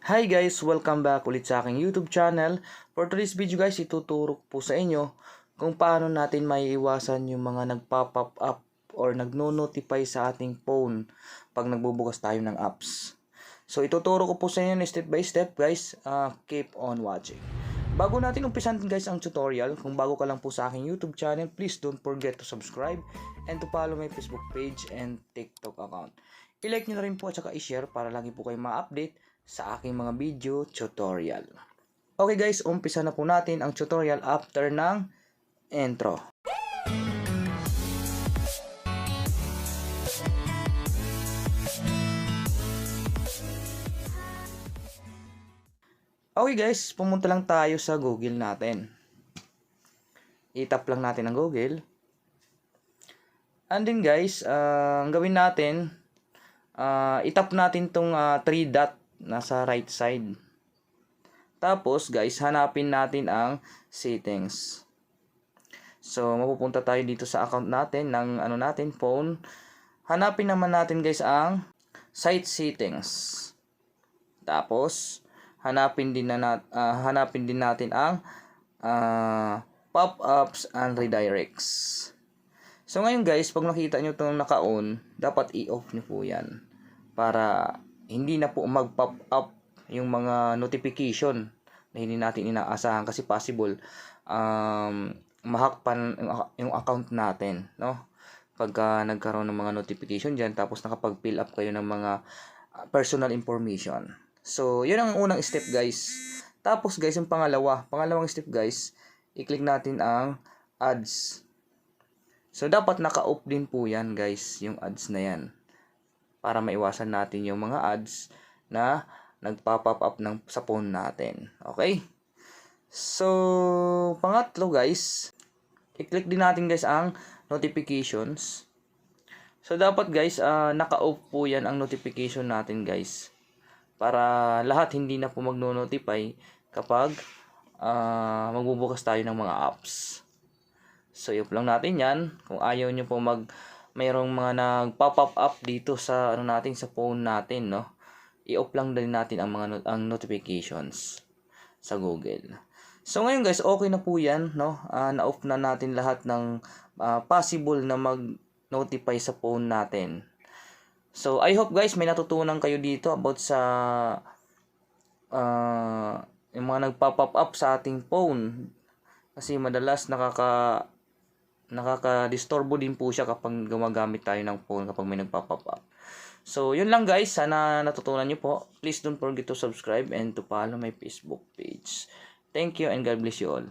Hi guys! Welcome back ulit sa aking YouTube channel. For today's video guys, ituturo po sa inyo kung paano natin maiiwasan yung mga nagpa-pop up or nagno-notify sa ating phone pag nagbubukas tayo ng apps. So ituturo ko po sa inyo step by step guys. Keep on watching. Bago natin umpisan guys ang tutorial, kung bago ka lang po sa aking YouTube channel, please don't forget to subscribe and to follow my Facebook page and TikTok account. I-like nyo na rin po at saka i-share para lagi po kayo ma-update sa aking mga video tutorial. Okay guys, umpisa na po natin ang tutorial after ng intro. Okay guys, pumunta lang tayo sa Google natin. I-tap lang natin ang Google. And then guys, ang gawin natin, i-tap natin tong 3 dot nasa right side. Tapos guys, hanapin natin ang settings. So mapupunta tayo dito sa account natin ng phone. Hanapin naman natin guys ang site settings. Tapos hanapin din natin ang pop-ups and redirects. So ngayon guys, pag nakita nyo itong naka-on, dapat i-off nyo po yan para hindi na po mag-pop up yung mga notification na hindi natin inaasahan, kasi possible ma-hack pa yung account natin, no? Pagka nagkaroon ng mga notification diyan, tapos nakapag-fill up kayo ng mga personal information. So yun ang unang step guys. Tapos guys, yung pangalawang step guys, i-click natin ang ads. So dapat naka-off din po yan guys, yung ads na yan, para maiwasan natin yung mga ads na nagpa-pop up sa phone natin. Okay? So, pangatlo guys, i-click din natin guys ang notifications. So, dapat guys, naka-off po yan ang notification natin guys, para lahat hindi na po magno-notify kapag magbubukas tayo ng mga apps. So, i-off lang natin yan. Kung ayaw nyo po mayroong mga nag-pop up dito sa sa phone natin, no? I-off lang din natin ang notifications sa Google. So ngayon guys, okay na po 'yan, no? Na-off na natin lahat ng possible na mag-notify sa phone natin. So I hope guys may natutunan kayo dito about sa yung mga nagpa-pop up sa ating phone, kasi madalas nakaka-disturbo din po siya kapag gumagamit tayo ng phone kapag may nagpa-pop up. So, yun lang guys. Sana natutunan nyo po. Please don't forget to subscribe and to follow my Facebook page. Thank you and God bless you all.